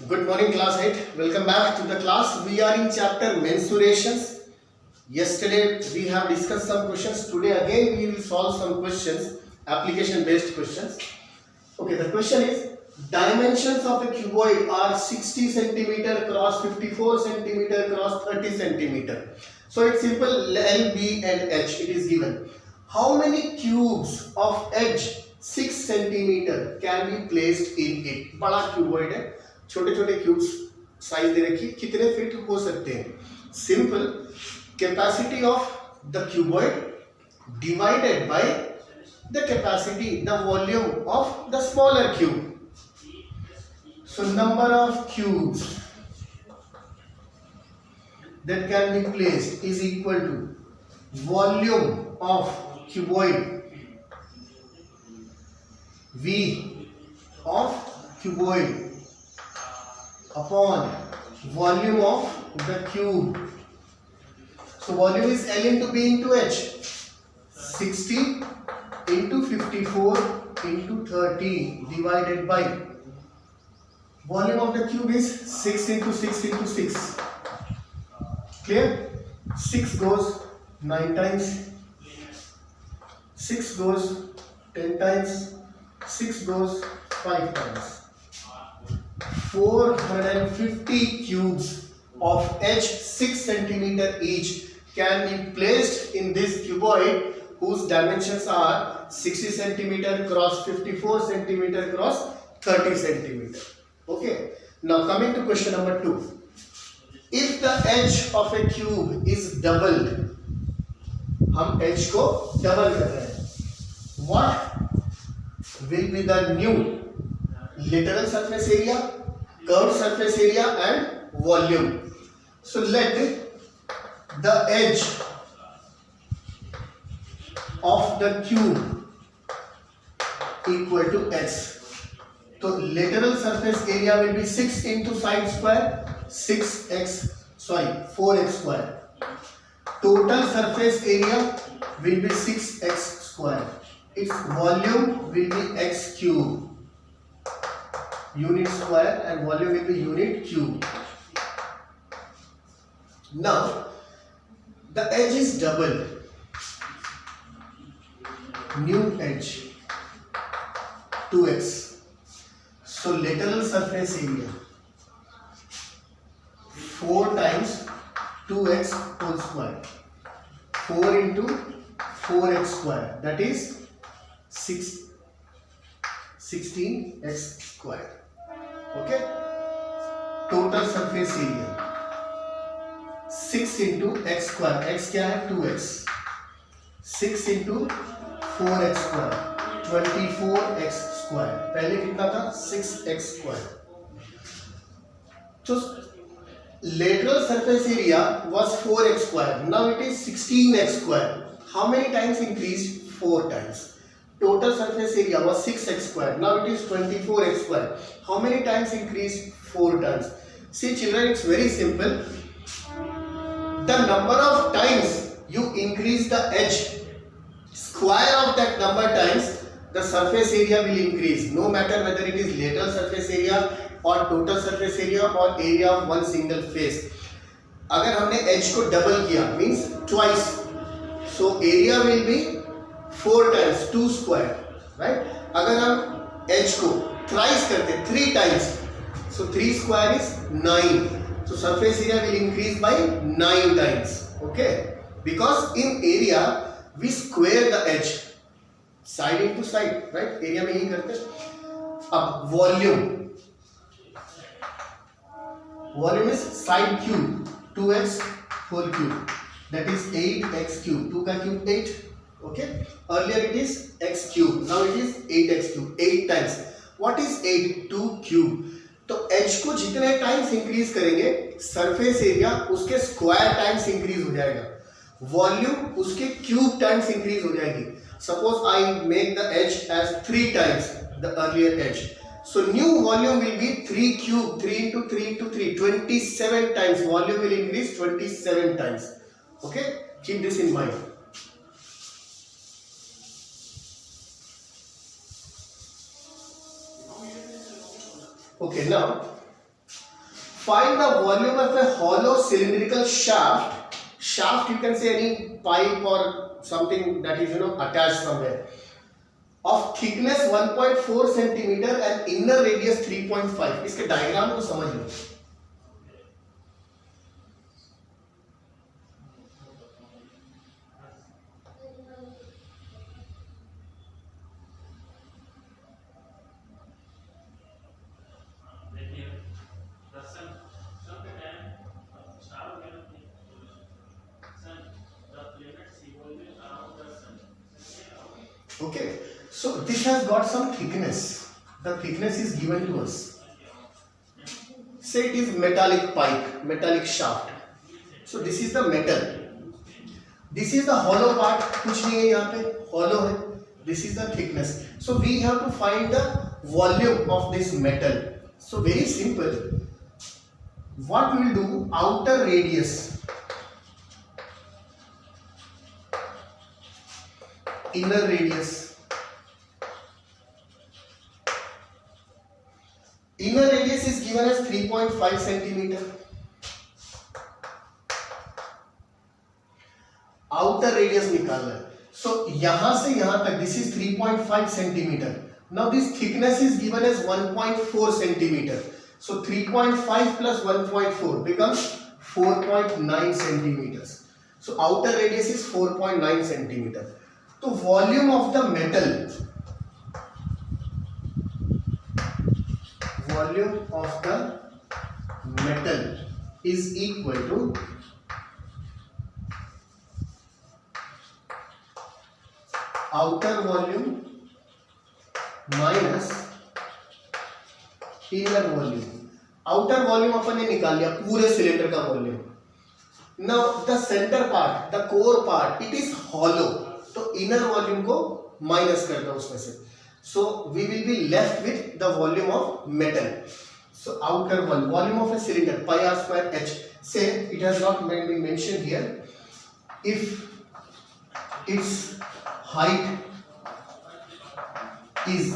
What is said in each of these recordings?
Good morning, class 8. Welcome back to the class. We are in chapter mensurations. Yesterday we have discussed some questions. Today again we will solve some questions, application based questions. Okay, the question is dimensions of a cuboid are 60 centimeter cross 54 centimeter cross 30 centimeter. So it's simple, L, B and H it is given. How many cubes of edge 6 centimeter can be placed in it? बड़ा cuboid है, छोटे छोटे cubes size दे रखी, कितने fit हो सकते हैं? Simple, capacity of the cuboid divided by the capacity, the volume of the smaller cube. So number of cubes that can be placed is equal to volume of cuboid V of cuboid upon volume of the cube. So volume is L into B into H. 60 into 54 into 30 divided by volume of the cube is 6 into 6 into 6. Clear? 6 goes 9 times, 6 goes 10 times, 6 goes 5 times. 450 cubes of H 6 centimeter each can be placed in this cuboid whose dimensions are 60 centimeter cross 54 centimeter cross 30 centimeter. Okay. Now coming to question number 2. If the edge of a cube is doubled, हम edge को double कर रहे हैं, what will be the new lateral surface area, curved surface area and volume? So let the edge of the cube equal to x. So lateral surface area will be 6 into side square 4x square. Total surface area will be 6x square. Its volume will be x cube. Unit square and volume will be unit cube. Now the edge is double. New edge 2x. So lateral surface area 4 times 2x whole square. 4 into 4x square, that is 16x square. Okay. Total surface area 6 into x square. X क्या है? 2x. 6 into 4x square 24x square. पहले कितना था? 6x square. So lateral surface area was 4x square. Now it is 16x square. How many times increased? 4 times. Total surface area was 6x square. Now it is 24x square. How many times increased? 4 times. See children, it's very simple. The number of times you increase the edge, square of that number times the surface area will increase, no matter whether it is lateral surface area और total surface area और area of one single face. अगर हमने edge को double किया means twice, so area will be 4 times 2 square, right? अगर हम edge को thrice करते 3 times, so 3 square is 9, so surface area will increase by 9 times. Okay, because in area we square the edge side into side, right? area में ही करते हैं. अब volume is side cube 2x whole cube, that is 8x cube. 2 का cube 8. Okay, earlier it is x cube, now it is 8x cube. 8 times. What is 8? 2 cube. तो h को जितने times increase करेंगे surface area उसके square times increase हो जाएगा, volume उसके cube times increase हो जाएगी. Suppose I make the edge edge 3 times the earlier edge, so new volume will be 3 cube. 3 into 3 into 3 27 times volume will increase 27 times. Okay, keep this in mind. Okay, now Find the volume of a hollow cylindrical shaft. Shaft, you can say any pipe or something that is attached somewhere, of thickness 1.4 centimeter and inner radius 3.5. इसके diagram को समझ लो. Okay, so this has got some thickness. The thickness is given to us. Say it is metallic pipe, metallic shaft. So this is the metal. This is the hollow part. कुछ नहीं है यहाँ पे, hollow है. This is the thickness. So we have to find the volume of this metal. So very simple. What we will do? Outer radius. Inner radius. Inner radius is given as 3.5 centimeter. Outer radius निकालना है. So यहाँ से यहाँ तक this is 3.5 centimeter. Now this thickness is given as 1.4 centimeter. So 3.5 plus 1.4 becomes 4.9 centimeters. So outer radius is 4.9 centimeter. तो volume of the metal, volume of the metal is equal to outer volume minus inner volume. Outer volume अपन ने निकाल लिया, पूरे cylinder का volume. Now the centre part, the core part, it is hollow. तो inner volume को minus कर दो उसमें से. So we will be left with the volume of metal. So outer volume of a cylinder pi r square h. से it has not been mentioned here. If its height is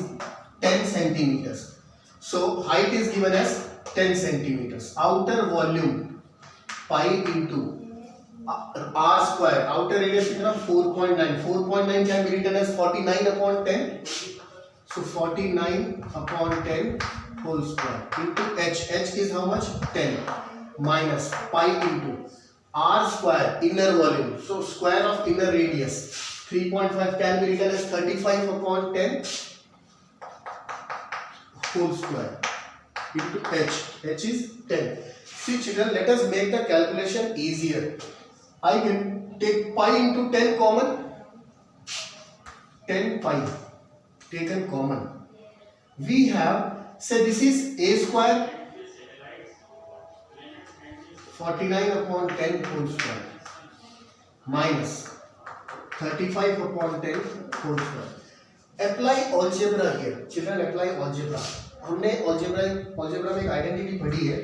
10 centimeters, so height is given as 10 centimeters. Outer volume pi into r square. Outer radius कितना 4.9. 4.9 can be written as 49 upon 10. So 49 upon 10 whole square into h. H is how much? 10 minus pi into r square inner volume. So square of inner radius 3.5 can be written as 35 upon 10 whole square into h. H is 10. See children, let us make the calculation easier. I can take pi into 10 common. 10 pi taken common. We have, say this is a square, 49 upon 10 whole square minus 35 upon 10 whole square. Apply algebra here. Children, apply algebra. हमने algebra में एक identity पढ़ी है.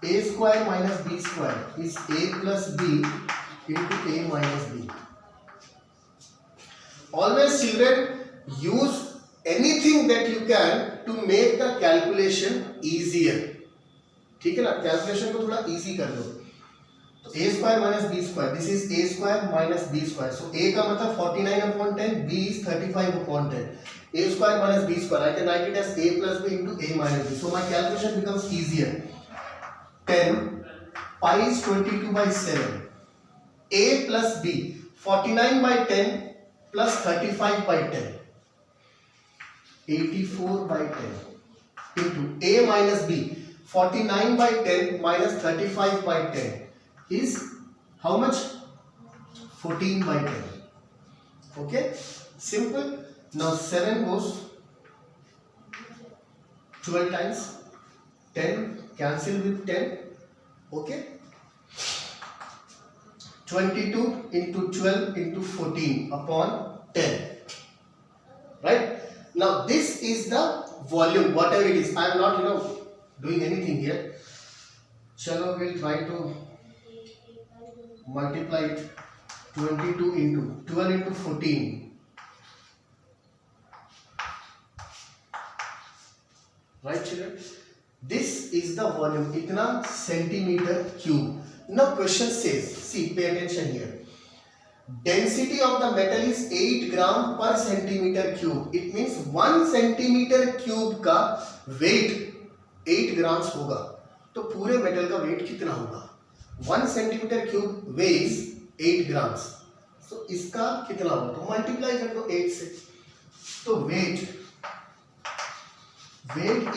A square minus B square is A plus B into A minus B. Always children use anything that you can to make the calculation easier. ठीक है ना, calculation को थोड़ा इजी कर दो. तो a square minus b square, this is a square minus b square. So a का मतलब 49 upon 10, b is 35 upon 10. A square minus b square, I can write it as a plus b into a minus b. So my calculation becomes easier. 10 pi is 22 by 7. A plus b, 49 by 10 plus 35 by 10, 84 by 10 into a minus b, 49 by 10 minus 35 by 10 is how much? 14 by 10. Okay, simple. Now 7 goes 12 times, 10 cancel with 10. Okay, 22 into 12 into 14 upon 10. Right? Now this is the volume, whatever it is. I am not doing anything here. Chalo, we'll try to multiply it. 22 into 12 into 14. Right children? This is the volume, इतना centimeter cube. Now question says, see, pay attention here. Density of the metal is 8 gram per centimeter cube. It means 1 centimeter cube का weight 8 grams होगा. तो पूरे metal का wait कितना होगा? 1 centimetre cube weighs 8 grams. So इसका कितना होगा? तो मल्टीप्लाई कर दो 8 से. तो wait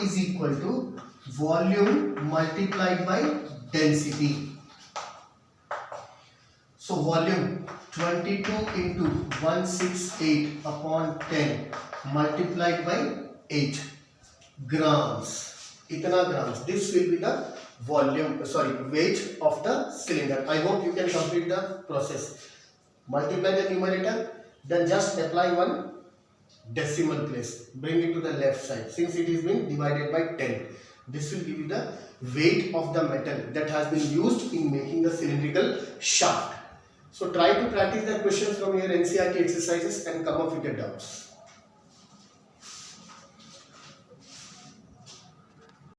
is equal to volume multiplied by density. So volume 22 into 168 upon 10 multiplied by 8 grams. Itna grams. This will be the weight of the cylinder. I hope you can complete the process. Multiply the numerator, then just apply one decimal place. Bring it to the left side. Since it is been divided by 10, this will give you the weight of the metal that has been used in making the cylindrical shaft. So try to practice the questions from your NCERT exercises and come up with your doubts.